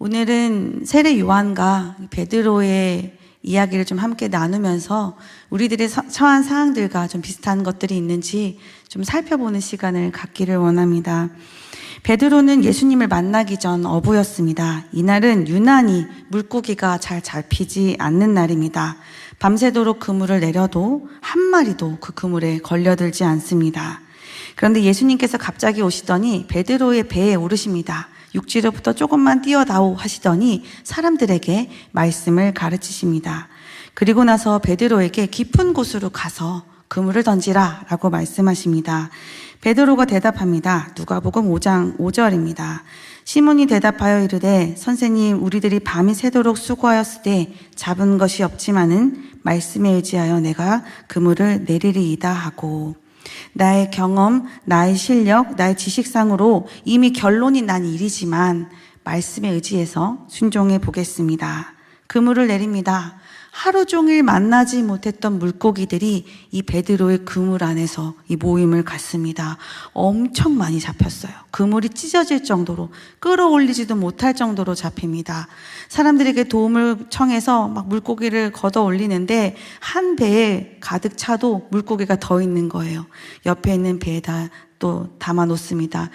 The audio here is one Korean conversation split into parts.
오늘은 세례 요한과 베드로의 이야기를 좀 함께 나누면서 우리들의 처한 상황들과 좀 비슷한 것들이 있는지 좀 살펴보는 시간을 갖기를 원합니다. 베드로는 예수님을 만나기 전 어부였습니다. 이날은 유난히 물고기가 잘 잡히지 않는 날입니다. 밤새도록 그물을 내려도 한 마리도 그 그물에 걸려들지 않습니다. 그런데 예수님께서 갑자기 오시더니 베드로의 배에 오르십니다. 육지로부터 조금만 뛰어다오 하시더니 사람들에게 말씀을 가르치십니다. 그리고 나서 베드로에게 깊은 곳으로 가서 그물을 던지라 라고 말씀하십니다. 베드로가 대답합니다. 누가복음 5장 5절입니다. 시몬이 대답하여 이르되 선생님 우리들이 밤이 새도록 수고하였으되 잡은 것이 없지만은 말씀에 의지하여 내가 그물을 내리리이다 하고, 나의 경험, 나의 실력, 나의 지식상으로 이미 결론이 난 일이지만 말씀에 의지해서 순종해 보겠습니다. 그물을 내립니다. 하루 종일 만나지 못했던 물고기들이 이 베드로의 그물 안에서 이 모임을 갖습니다. 엄청 많이 잡혔어요. 그물이 찢어질 정도로, 끌어올리지도 못할 정도로 잡힙니다. 사람들에게 도움을 청해서 막 물고기를 걷어 올리는데 한 배에 가득 차도 물고기가 더 있는 거예요. 옆에 있는 배에다 또 담아 놓습니다.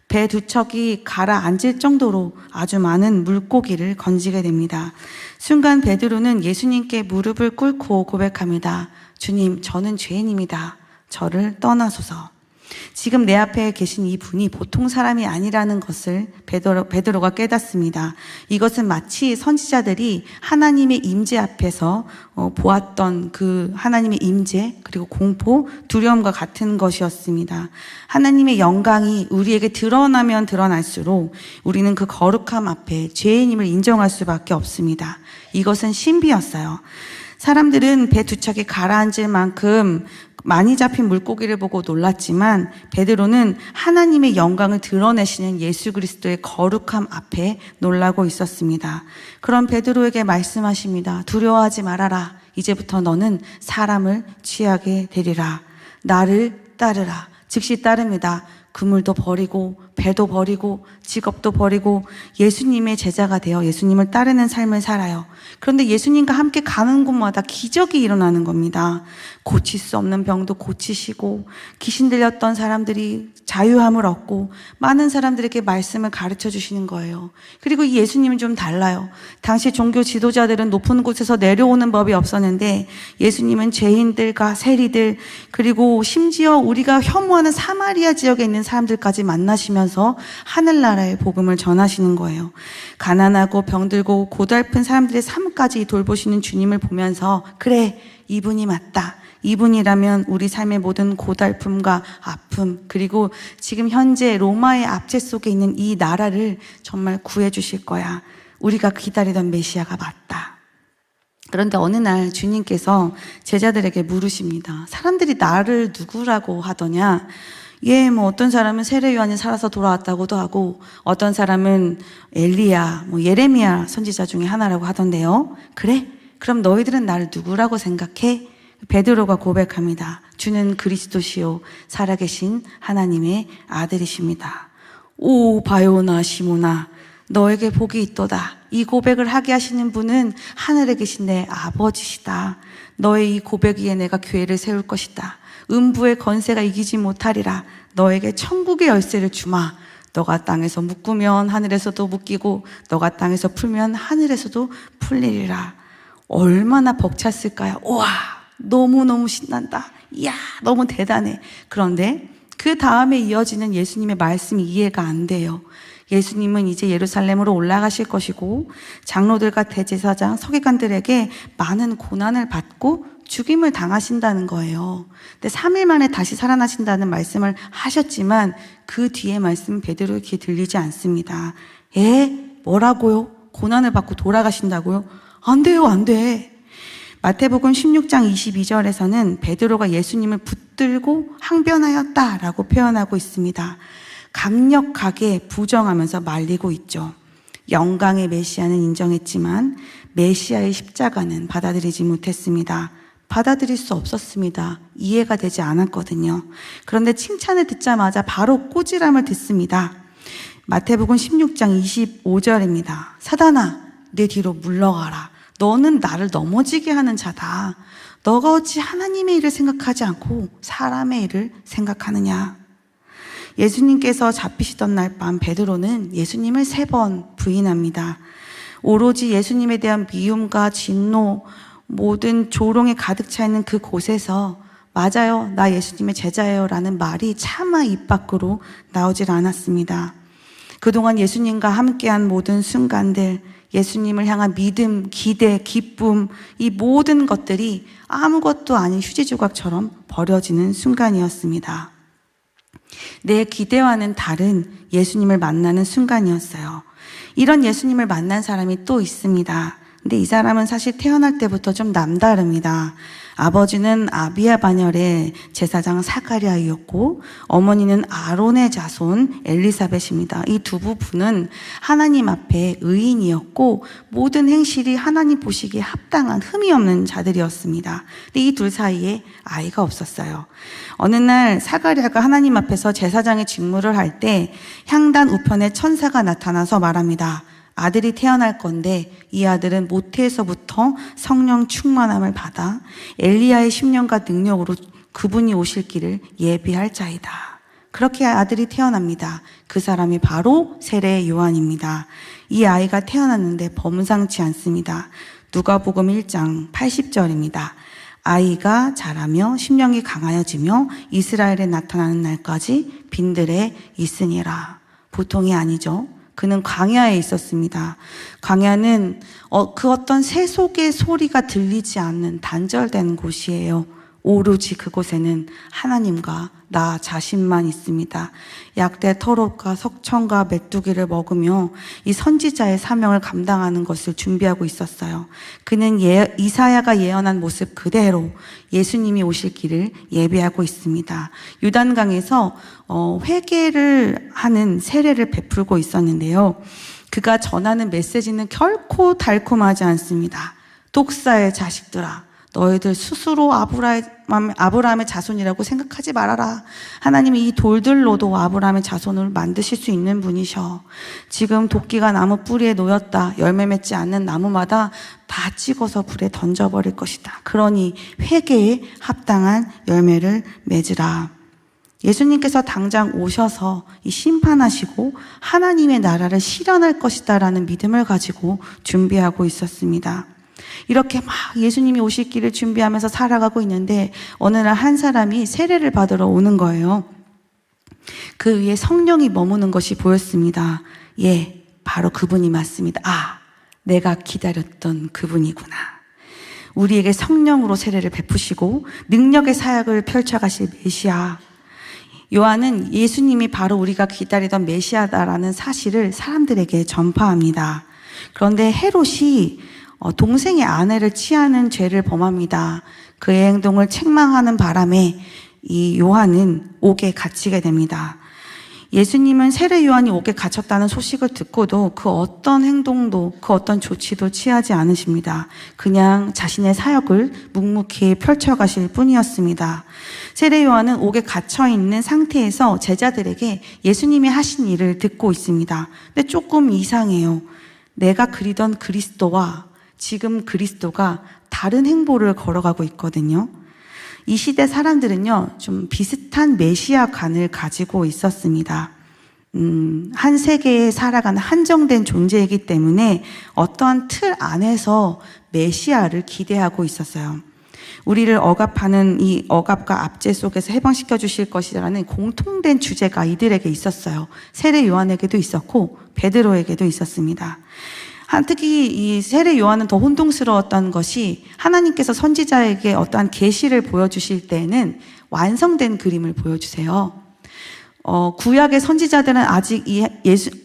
배 두 척이 가라앉을 정도로 아주 많은 물고기를 건지게 됩니다. 순간 베드로는 예수님께 무릎을 꿇고 고백합니다. 주님, 저는 죄인입니다. 저를 떠나소서. 지금 내 앞에 계신 이 분이 보통 사람이 아니라는 것을 베드로가 깨닫습니다. 이것은 마치 선지자들이 하나님의 임재 앞에서 보았던 그 하나님의 임재, 그리고 공포, 두려움과 같은 것이었습니다. 하나님의 영광이 우리에게 드러나면 드러날수록 우리는 그 거룩함 앞에 죄인임을 인정할 수밖에 없습니다. 이것은 신비였어요. 사람들은 배 두 척이 가라앉을 만큼 많이 잡힌 물고기를 보고 놀랐지만 베드로는 하나님의 영광을 드러내시는 예수 그리스도의 거룩함 앞에 놀라고 있었습니다. 그런 베드로에게 말씀하십니다. 두려워하지 말아라. 이제부터 너는 사람을 취하게 되리라. 나를 따르라. 즉시 따릅니다. 그물도 버리고 배도 버리고 직업도 버리고 예수님의 제자가 되어 예수님을 따르는 삶을 살아요. 그런데 예수님과 함께 가는 곳마다 기적이 일어나는 겁니다. 고칠 수 없는 병도 고치시고 귀신 들렸던 사람들이 자유함을 얻고 많은 사람들에게 말씀을 가르쳐 주시는 거예요. 그리고 이 예수님은 좀 달라요. 당시 종교 지도자들은 높은 곳에서 내려오는 법이 없었는데 예수님은 죄인들과 세리들, 그리고 심지어 우리가 혐오하는 사마리아 지역에 있는 사람들까지 만나시면서 하늘나라의 복음을 전하시는 거예요. 가난하고 병들고 고달픈 사람들의 삶까지 돌보시는 주님을 보면서 그래, 이분이 맞다. 이분이라면 우리 삶의 모든 고달픔과 아픔, 그리고 지금 현재 로마의 압제 속에 있는 이 나라를 정말 구해주실 거야. 우리가 기다리던 메시아가 맞다. 그런데 어느 날 주님께서 제자들에게 물으십니다. 사람들이 나를 누구라고 하더냐? 어떤 사람은 세례 요한이 살아서 돌아왔다고도 하고 어떤 사람은 엘리야, 예레미야 선지자 중에 하나라고 하던데요. 그래? 그럼 너희들은 나를 누구라고 생각해? 베드로가 고백합니다. 주는 그리스도시요 살아계신 하나님의 아들이십니다. 오 바요나 시모나, 너에게 복이 있도다. 이 고백을 하게 하시는 분은 하늘에 계신 내 아버지시다. 너의 이 고백 위에 내가 교회를 세울 것이다. 음부의 건세가 이기지 못하리라. 너에게 천국의 열쇠를 주마. 너가 땅에서 묶으면 하늘에서도 묶이고 너가 땅에서 풀면 하늘에서도 풀리리라. 얼마나 벅찼을까요? 우와, 너무너무 신난다. 이야, 너무 대단해. 그런데 그 다음에 이어지는 예수님의 말씀이 이해가 안 돼요. 예수님은 이제 예루살렘으로 올라가실 것이고 장로들과 대제사장, 서기관들에게 많은 고난을 받고 죽임을 당하신다는 거예요. 근데 3일 만에 다시 살아나신다는 말씀을 하셨지만 그 뒤에 말씀은 베드로의 귀에 들리지 않습니다. 뭐라고요? 고난을 받고 돌아가신다고요? 안 돼요, 안 돼. 마태복음 16장 22절에서는 베드로가 예수님을 붙들고 항변하였다라고 표현하고 있습니다. 강력하게 부정하면서 말리고 있죠. 영광의 메시아는 인정했지만 메시아의 십자가는 받아들이지 못했습니다. 받아들일 수 없었습니다. 이해가 되지 않았거든요. 그런데 칭찬을 듣자마자 바로 꼬지람을 듣습니다. 마태복음 16장 25절입니다. 사단아, 내 뒤로 물러가라. 너는 나를 넘어지게 하는 자다. 너가 어찌 하나님의 일을 생각하지 않고 사람의 일을 생각하느냐. 예수님께서 잡히시던 날 밤 베드로는 예수님을 3번 부인합니다. 오로지 예수님에 대한 미움과 진노, 모든 조롱에 가득 차 있는 그 곳에서 맞아요, 나 예수님의 제자예요 라는 말이 차마 입 밖으로 나오질 않았습니다. 그동안 예수님과 함께한 모든 순간들, 예수님을 향한 믿음, 기대, 기쁨, 이 모든 것들이 아무것도 아닌 휴지 조각처럼 버려지는 순간이었습니다. 내 기대와는 다른 예수님을 만나는 순간이었어요. 이런 예수님을 만난 사람이 또 있습니다. 근데 이 사람은 사실 태어날 때부터 좀 남다릅니다. 아버지는 아비야 반열의 제사장 사가랴이었고 어머니는 아론의 자손 엘리사벳입니다. 이 두 부부는 하나님 앞에 의인이었고 모든 행실이 하나님 보시기에 합당한 흠이 없는 자들이었습니다. 근데 이 둘 사이에 아이가 없었어요. 어느 날 사가랴가 하나님 앞에서 제사장의 직무를 할 때 향단 우편에 천사가 나타나서 말합니다. 아들이 태어날 건데 이 아들은 모태에서부터 성령 충만함을 받아 엘리야의 심령과 능력으로 그분이 오실 길을 예비할 자이다. 그렇게 아들이 태어납니다. 그 사람이 바로 세례 요한입니다. 이 아이가 태어났는데 범상치 않습니다. 누가복음 1장 80절입니다. 아이가 자라며 심령이 강하여지며 이스라엘에 나타나는 날까지 빈들에 있으니라. 보통이 아니죠. 그는 광야에 있었습니다. 광야는 그 어떤 세속의 소리가 들리지 않는 단절된 곳이에요. 오로지 그곳에는 하나님과 나 자신만 있습니다. 약대 털옷과 석청과 메뚜기를 먹으며 이 선지자의 사명을 감당하는 것을 준비하고 있었어요. 그는 이사야가 예언한 모습 그대로 예수님이 오실 길을 예비하고 있습니다. 요단강에서 회개를 하는 세례를 베풀고 있었는데요. 그가 전하는 메시지는 결코 달콤하지 않습니다. 독사의 자식들아, 너희들 스스로 아브라함의 자손이라고 생각하지 말아라. 하나님이 이 돌들로도 아브라함의 자손을 만드실 수 있는 분이셔. 지금 도끼가 나무 뿌리에 놓였다. 열매 맺지 않는 나무마다 다 찍어서 불에 던져버릴 것이다. 그러니 회개에 합당한 열매를 맺으라. 예수님께서 당장 오셔서 이 심판하시고 하나님의 나라를 실현할 것이다라는 믿음을 가지고 준비하고 있었습니다. 이렇게 막 예수님이 오실 길을 준비하면서 살아가고 있는데 어느 날 한 사람이 세례를 받으러 오는 거예요. 그 위에 성령이 머무는 것이 보였습니다. 예, 바로 그분이 맞습니다. 아, 내가 기다렸던 그분이구나. 우리에게 성령으로 세례를 베푸시고 능력의 사역을 펼쳐가실 메시아. 요한은 예수님이 바로 우리가 기다리던 메시아다라는 사실을 사람들에게 전파합니다. 그런데 헤롯이 동생의 아내를 취하는 죄를 범합니다. 그의 행동을 책망하는 바람에 이 요한은 옥에 갇히게 됩니다. 예수님은 세례 요한이 옥에 갇혔다는 소식을 듣고도 그 어떤 행동도 그 어떤 조치도 취하지 않으십니다. 그냥 자신의 사역을 묵묵히 펼쳐가실 뿐이었습니다. 세례 요한은 옥에 갇혀 있는 상태에서 제자들에게 예수님이 하신 일을 듣고 있습니다. 근데 조금 이상해요. 내가 그리던 그리스도와 지금 그리스도가 다른 행보를 걸어가고 있거든요. 이 시대 사람들은요, 좀 비슷한 메시아관을 가지고 있었습니다. 한 세계에 살아가는 한정된 존재이기 때문에 어떠한 틀 안에서 메시아를 기대하고 있었어요. 우리를 억압하는 이 억압과 압제 속에서 해방시켜 주실 것이라는 공통된 주제가 이들에게 있었어요. 세례 요한에게도 있었고 베드로에게도 있었습니다. 특히 이 세례 요한은 더 혼동스러웠던 것이 하나님께서 선지자에게 어떠한 계시를 보여주실 때에는 완성된 그림을 보여주세요. 구약의 선지자들은 아직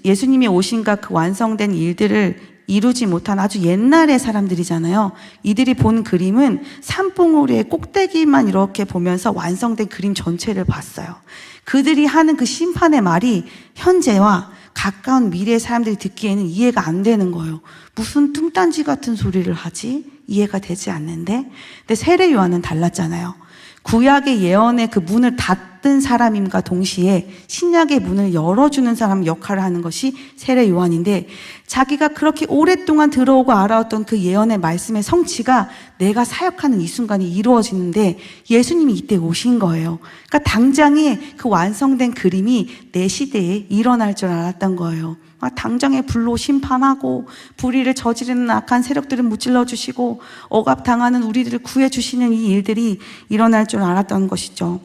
예수님이 오신과 그 완성된 일들을 이루지 못한 아주 옛날의 사람들이잖아요. 이들이 본 그림은 산봉우리의 꼭대기만 이렇게 보면서 완성된 그림 전체를 봤어요. 그들이 하는 그 심판의 말이 현재와 가까운 미래의 사람들이 듣기에는 이해가 안 되는 거예요. 무슨 뚱딴지 같은 소리를 하지? 이해가 되지 않는데. 근데 세례 요한은 달랐잖아요. 구약의 예언의 그 문을 닫은 사람임과 동시에 신약의 문을 열어주는 사람 역할을 하는 것이 세례 요한인데, 자기가 그렇게 오랫동안 들어오고 알아왔던 그 예언의 말씀의 성취가 내가 사역하는 이 순간이 이루어지는데 예수님이 이때 오신 거예요. 그러니까 당장에 그 완성된 그림이 내 시대에 일어날 줄 알았던 거예요. 당장에 불로 심판하고 불의를 저지르는 악한 세력들을 무찔러 주시고 억압당하는 우리들을 구해주시는 이 일들이 일어날 줄 알았던 것이죠.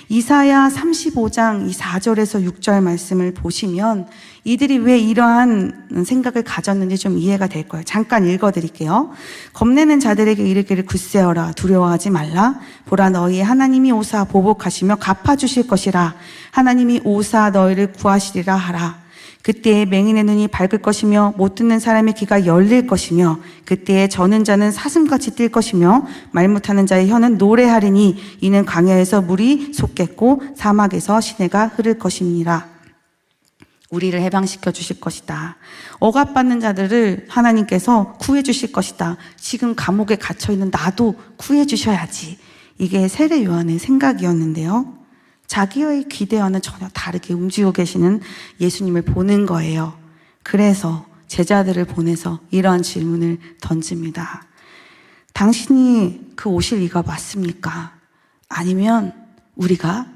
이사야 35장 이 4절에서 6절 말씀을 보시면 이들이 왜 이러한 생각을 가졌는지 좀 이해가 될 거예요. 잠깐 읽어드릴게요. 겁내는 자들에게 이르기를 굳세어라, 두려워하지 말라. 보라, 너희의 하나님이 오사 보복하시며 갚아주실 것이라. 하나님이 오사 너희를 구하시리라 하라. 그때에 맹인의 눈이 밝을 것이며 못 듣는 사람의 귀가 열릴 것이며 그때에 저는 자는 사슴같이 뛸 것이며 말 못하는 자의 혀는 노래하리니 이는 광야에서 물이 솟겠고 사막에서 시내가 흐를 것이니라. 우리를 해방시켜 주실 것이다. 억압받는 자들을 하나님께서 구해 주실 것이다. 지금 감옥에 갇혀 있는 나도 구해 주셔야지. 이게 세례 요한의 생각이었는데요. 자기의 기대와는 전혀 다르게 움직이고 계시는 예수님을 보는 거예요. 그래서 제자들을 보내서 이러한 질문을 던집니다. 당신이 그 오실 이가 맞습니까? 아니면 우리가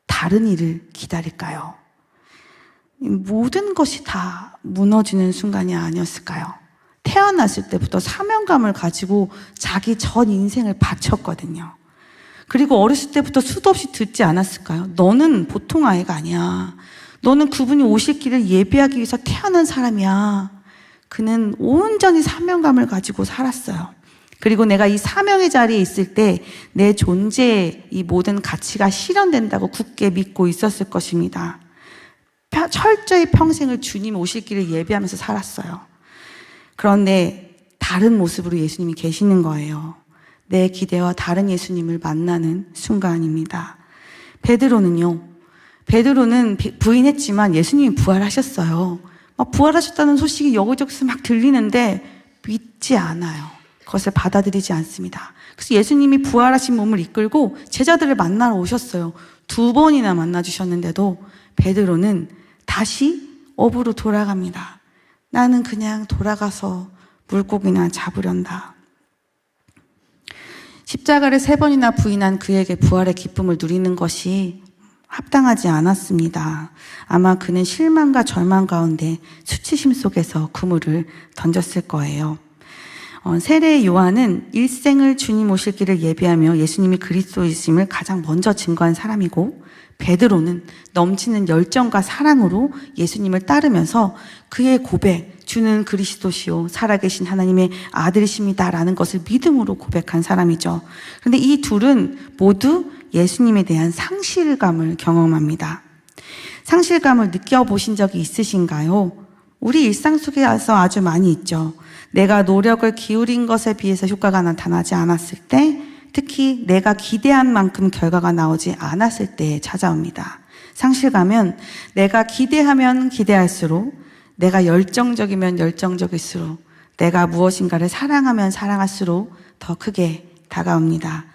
다른 일을 기다릴까요? 모든 것이 다 무너지는 순간이 아니었을까요? 태어났을 때부터 사명감을 가지고 자기 전 인생을 바쳤거든요. 그리고 어렸을 때부터 수도 없이 듣지 않았을까요? 너는 보통 아이가 아니야. 너는 그분이 오실 길을 예비하기 위해서 태어난 사람이야. 그는 온전히 사명감을 가지고 살았어요. 그리고 내가 이 사명의 자리에 있을 때 내 존재의 이 모든 가치가 실현된다고 굳게 믿고 있었을 것입니다. 철저히 평생을 주님 오실 길을 예비하면서 살았어요. 그런데 다른 모습으로 예수님이 계시는 거예요. 내 기대와 다른 예수님을 만나는 순간입니다. 베드로는 부인했지만 예수님이 부활하셨어요. 부활하셨다는 소식이 여기저기서 막 들리는데 믿지 않아요. 그것을 받아들이지 않습니다. 그래서 예수님이 부활하신 몸을 이끌고 제자들을 만나러 오셨어요. 2번이나 만나주셨는데도 베드로는 다시 업으로 돌아갑니다. 나는 그냥 돌아가서 물고기나 잡으련다. 십자가를 3번이나 부인한 그에게 부활의 기쁨을 누리는 것이 합당하지 않았습니다. 아마 그는 실망과 절망 가운데 수치심 속에서 그물을 던졌을 거예요. 세례 요한은 일생을 주님 오실 길을 예비하며 예수님이 그리스도이심을 가장 먼저 증거한 사람이고, 베드로는 넘치는 열정과 사랑으로 예수님을 따르면서 그의 고백, 주는 그리스도시요 살아계신 하나님의 아들이십니다라는 것을 믿음으로 고백한 사람이죠. 그런데 이 둘은 모두 예수님에 대한 상실감을 경험합니다. 상실감을 느껴보신 적이 있으신가요? 우리 일상 속에서 아주 많이 있죠. 내가 노력을 기울인 것에 비해서 효과가 나타나지 않았을 때, 특히 내가 기대한 만큼 결과가 나오지 않았을 때 찾아옵니다. 상실감은 내가 기대하면 기대할수록, 내가 열정적이면 열정적일수록, 내가 무엇인가를 사랑하면 사랑할수록 더 크게 다가옵니다.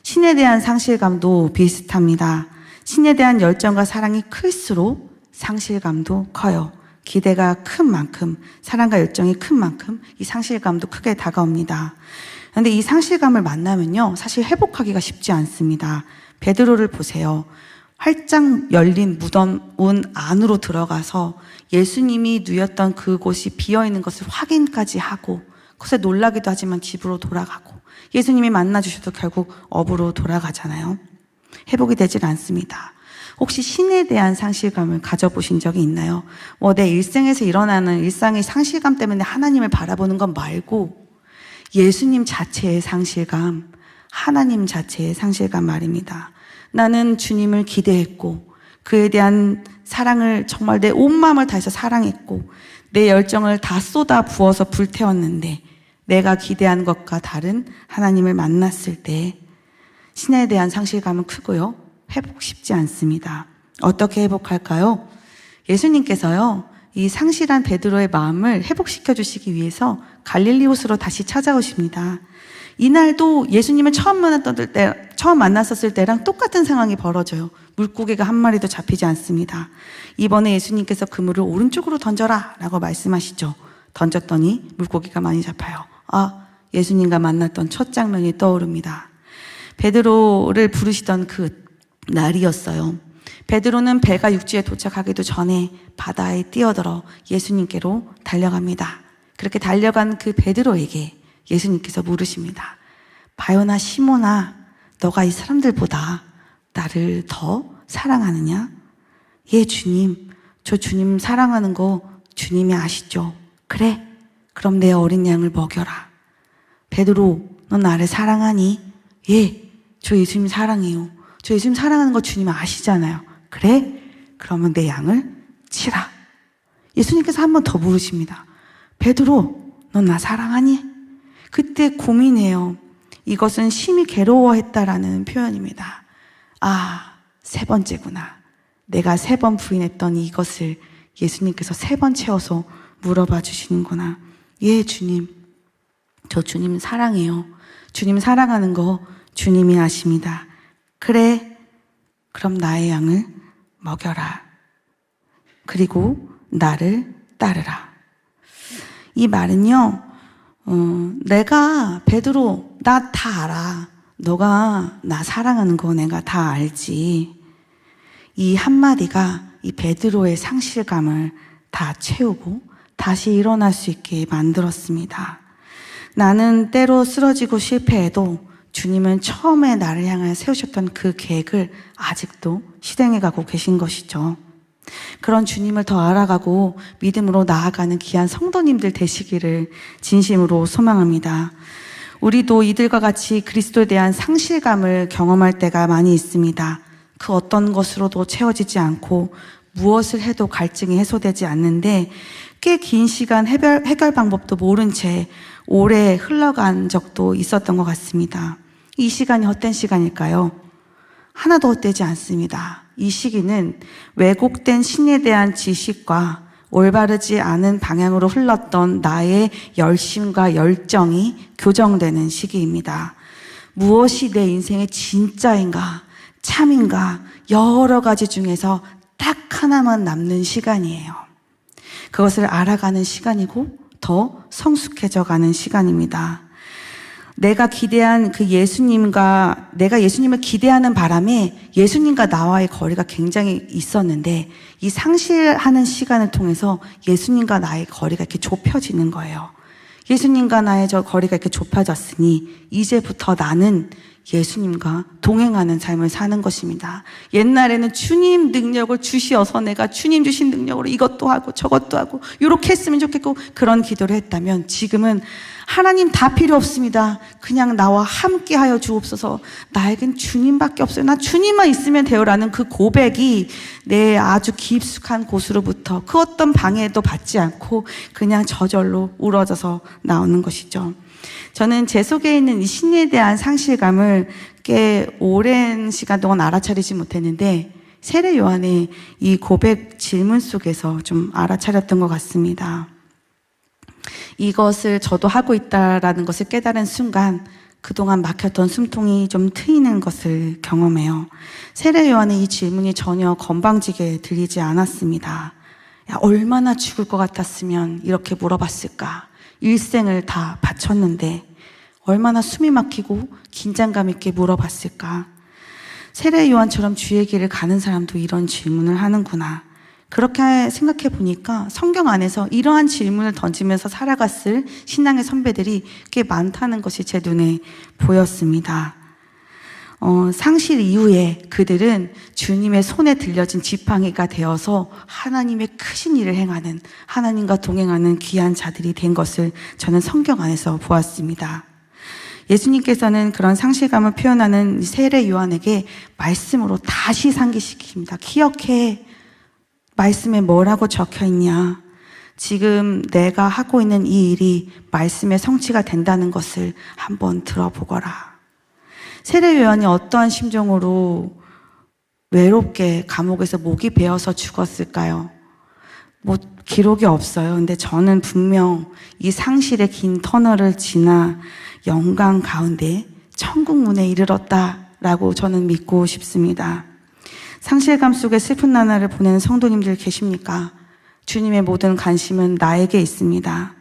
신에 대한 상실감도 비슷합니다. 신에 대한 열정과 사랑이 클수록 상실감도 커요. 기대가 큰 만큼, 사랑과 열정이 큰 만큼 이 상실감도 크게 다가옵니다. 그런데 이 상실감을 만나면요, 사실 회복하기가 쉽지 않습니다. 베드로를 보세요. 활짝 열린 무덤 안으로 들어가서 예수님이 누였던 그곳이 비어있는 것을 확인까지 하고, 그것에 놀라기도 하지만 집으로 돌아가고, 예수님이 만나주셔도 결국 업으로 돌아가잖아요. 회복이 되질 않습니다. 혹시 신에 대한 상실감을 가져보신 적이 있나요? 내 일생에서 일어나는 일상의 상실감 때문에 하나님을 바라보는 것 말고 예수님 자체의 상실감, 하나님 자체의 상실감 말입니다. 나는 주님을 기대했고 그에 대한 사랑을 정말 내 온 마음을 다해서 사랑했고 내 열정을 다 쏟아 부어서 불태웠는데 내가 기대한 것과 다른 하나님을 만났을 때 신에 대한 상실감은 크고요, 회복 쉽지 않습니다. 어떻게 회복할까요? 예수님께서요, 이 상실한 베드로의 마음을 회복시켜 주시기 위해서 갈릴리 호수로 다시 찾아오십니다. 이날도 예수님을 처음 만났었을 때랑 똑같은 상황이 벌어져요. 물고기가 한 마리도 잡히지 않습니다. 이번에 예수님께서 그물을 오른쪽으로 던져라 라고 말씀하시죠. 던졌더니 물고기가 많이 잡혀요. 예수님과 만났던 첫 장면이 떠오릅니다. 베드로를 부르시던 그 날이었어요. 베드로는 배가 육지에 도착하기도 전에 바다에 뛰어들어 예수님께로 달려갑니다. 그렇게 달려간 그 베드로에게 예수님께서 물으십니다. 바요나 시몬아, 너가 이 사람들보다 나를 더 사랑하느냐? 예, 주님. 저 주님 사랑하는 거 주님이 아시죠? 그래, 그럼 내 어린 양을 먹여라. 베드로, 넌 나를 사랑하니? 예, 저 예수님 사랑해요. 저 예수님 사랑하는 거 주님 아시잖아요. 그래? 그러면 내 양을 치라. 예수님께서 한 번 더 물으십니다. 베드로, 넌 나 사랑하니? 그때 고민해요. 이것은 심히 괴로워했다라는 표현입니다. 세 번째구나. 내가 3번 부인했던 이것을 예수님께서 3번 채워서 물어봐 주시는구나. 예, 주님. 저 주님 사랑해요. 주님 사랑하는 거 주님이 아십니다. 그래, 그럼 나의 양을 먹여라. 그리고 나를 따르라. 이 말은요, 내가 베드로, 나 다 알아. 너가 나 사랑하는 거 내가 다 알지. 이 한마디가 이 베드로의 상실감을 다 채우고 다시 일어날 수 있게 만들었습니다. 나는 때로 쓰러지고 실패해도 주님은 처음에 나를 향하여 세우셨던 그 계획을 아직도 실행해 가고 계신 것이죠. 그런 주님을 더 알아가고 믿음으로 나아가는 귀한 성도님들 되시기를 진심으로 소망합니다. 우리도 이들과 같이 그리스도에 대한 상실감을 경험할 때가 많이 있습니다. 그 어떤 것으로도 채워지지 않고 무엇을 해도 갈증이 해소되지 않는데 꽤 긴 시간 해결 방법도 모른 채 오래 흘러간 적도 있었던 것 같습니다. 이 시간이 헛된 시간일까요? 하나도 헛되지 않습니다. 이 시기는 왜곡된 신에 대한 지식과 올바르지 않은 방향으로 흘렀던 나의 열심과 열정이 교정되는 시기입니다. 무엇이 내 인생의 진짜인가, 참인가, 여러 가지 중에서 딱 하나만 남는 시간이에요. 그것을 알아가는 시간이고 더 성숙해져 가는 시간입니다. 내가 기대한 그 내가 예수님을 기대하는 바람에 예수님과 나와의 거리가 굉장히 있었는데 이 상실하는 시간을 통해서 예수님과 나의 거리가 이렇게 좁혀지는 거예요. 예수님과 나의 저 거리가 이렇게 좁혀졌으니 이제부터 나는 예수님과 동행하는 삶을 사는 것입니다. 옛날에는 주님 능력을 주시어서 내가 주님 주신 능력으로 이것도 하고 저것도 하고 이렇게 했으면 좋겠고 그런 기도를 했다면 지금은 하나님 다 필요 없습니다. 그냥 나와 함께 하여 주옵소서. 나에겐 주님밖에 없어요. 나 주님만 있으면 돼요라는 그 고백이 내 아주 깊숙한 곳으로부터 그 어떤 방해도 받지 않고 그냥 저절로 우러져서 나오는 것이죠. 저는 제 속에 있는 이 신에 대한 상실감을 꽤 오랜 시간 동안 알아차리지 못했는데 세례 요한의 이 고백 질문 속에서 좀 알아차렸던 것 같습니다. 이것을 저도 하고 있다라는 것을 깨달은 순간 그동안 막혔던 숨통이 좀 트이는 것을 경험해요. 세례 요한의 이 질문이 전혀 건방지게 들리지 않았습니다. 야, 얼마나 죽을 것 같았으면 이렇게 물어봤을까? 일생을 다 바쳤는데 얼마나 숨이 막히고 긴장감 있게 물어봤을까? 세례 요한처럼 주의 길을 가는 사람도 이런 질문을 하는구나. 그렇게 생각해 보니까 성경 안에서 이러한 질문을 던지면서 살아갔을 신앙의 선배들이 꽤 많다는 것이 제 눈에 보였습니다. 상실 이후에 그들은 주님의 손에 들려진 지팡이가 되어서 하나님의 크신 일을 행하는, 하나님과 동행하는 귀한 자들이 된 것을 저는 성경 안에서 보았습니다. 예수님께서는 그런 상실감을 표현하는 세례 요한에게 말씀으로 다시 상기시킵니다. 기억해. 말씀에 뭐라고 적혀 있냐? 지금 내가 하고 있는 이 일이 말씀의 성취가 된다는 것을 한번 들어보거라. 세례 요한이 어떠한 심정으로 외롭게 감옥에서 목이 베어서 죽었을까요? 뭐 기록이 없어요. 근데 저는 분명 이 상실의 긴 터널을 지나 영광 가운데 천국 문에 이르렀다라고 저는 믿고 싶습니다. 상실감 속에 슬픈 나날을 보내는 성도님들 계십니까? 주님의 모든 관심은 나에게 있습니다.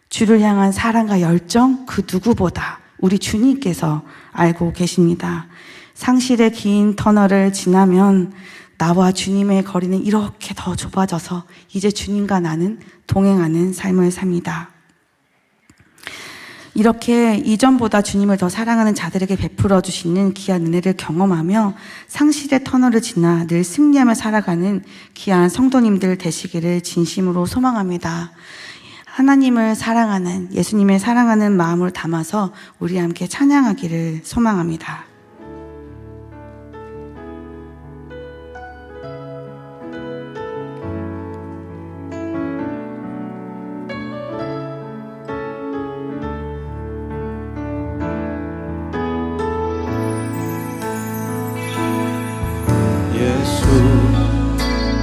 주를 향한 사랑과 열정 그 누구보다 우리 주님께서 알고 계십니다. 상실의 긴 터널을 지나면 나와 주님의 거리는 이렇게 더 좁아져서 이제 주님과 나는 동행하는 삶을 삽니다. 이렇게 이전보다 주님을 더 사랑하는 자들에게 베풀어 주시는 귀한 은혜를 경험하며 상실의 터널을 지나 늘 승리하며 살아가는 귀한 성도님들 되시기를 진심으로 소망합니다. 하나님을 사랑하는, 예수님을 사랑하는 마음을 담아서 우리 함께 찬양하기를 소망합니다.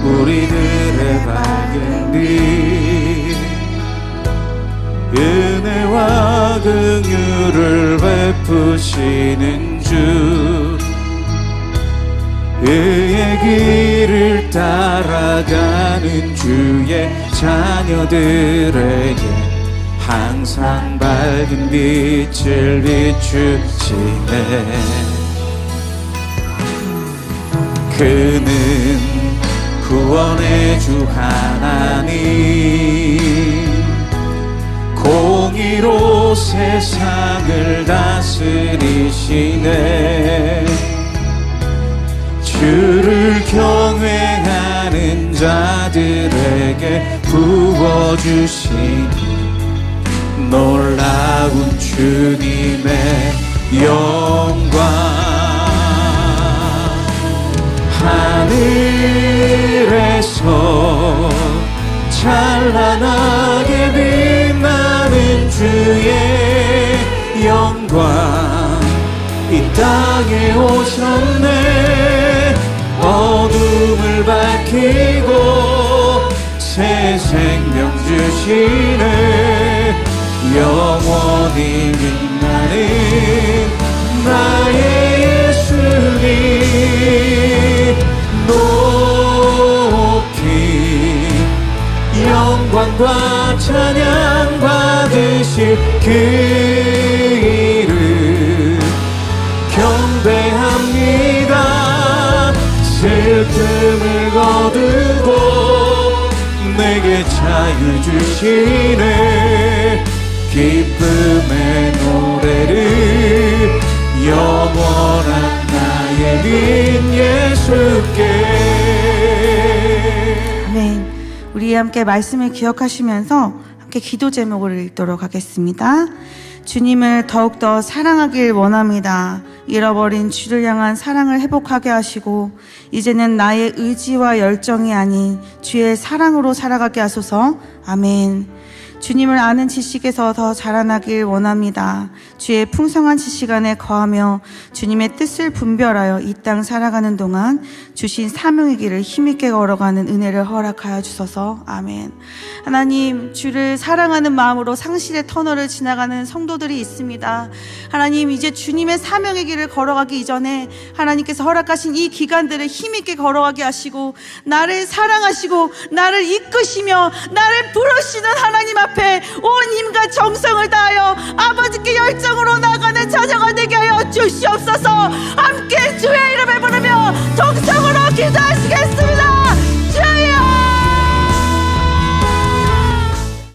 우리들의 밝은 빛 은혜와 긍휼을 베푸시는 주 의의 길을 따라가는 주의 자녀들에게 항상 밝은 빛을 비추시네. 그는 구원의 주 하나님 공의로 세상을 다스리시네. 주를 경외하는 자들에게 부어주시니 놀라운 주님의 영광. 하늘에서 찬란하게 빛나는 주의 영광 이 땅에 오셨네. 어둠을 밝히고 새 생명 주시네. 영원히 빛나는 나의 예수님 높이 영광과 찬양 받으실 그 이름 경배합니다. 슬픔을 거두고 내게 자유 주시네. 기쁨의 노래를 영원한 나의 빈 예수께. 아멘. 우리 함께 말씀을 기억하시면서 함께 기도 제목을 읽도록 하겠습니다. 주님을 더욱더 사랑하길 원합니다. 잃어버린 주를 향한 사랑을 회복하게 하시고 이제는 나의 의지와 열정이 아닌 주의 사랑으로 살아가게 하소서. 아멘. 주님을 아는 지식에서 더 자라나길 원합니다. 주의 풍성한 지식 안에 거하며 주님의 뜻을 분별하여 이 땅 살아가는 동안 주신 사명의 길을 힘있게 걸어가는 은혜를 허락하여 주소서. 아멘. 하나님, 주를 사랑하는 마음으로 상실의 터널을 지나가는 성도들이 있습니다. 하나님, 이제 주님의 사명의 길을 걸어가기 이전에 하나님께서 허락하신 이 기간들을 힘있게 걸어가게 하시고 나를 사랑하시고 나를 이끄시며 나를 부르시는 하나님 앞에 온 힘과 정성을 다하여 아버지께 열정으로 나가는 자녀가 되게 하여 주시옵소서. 함께 주의 이름을 부르며 정성으로 기도하시겠습니다.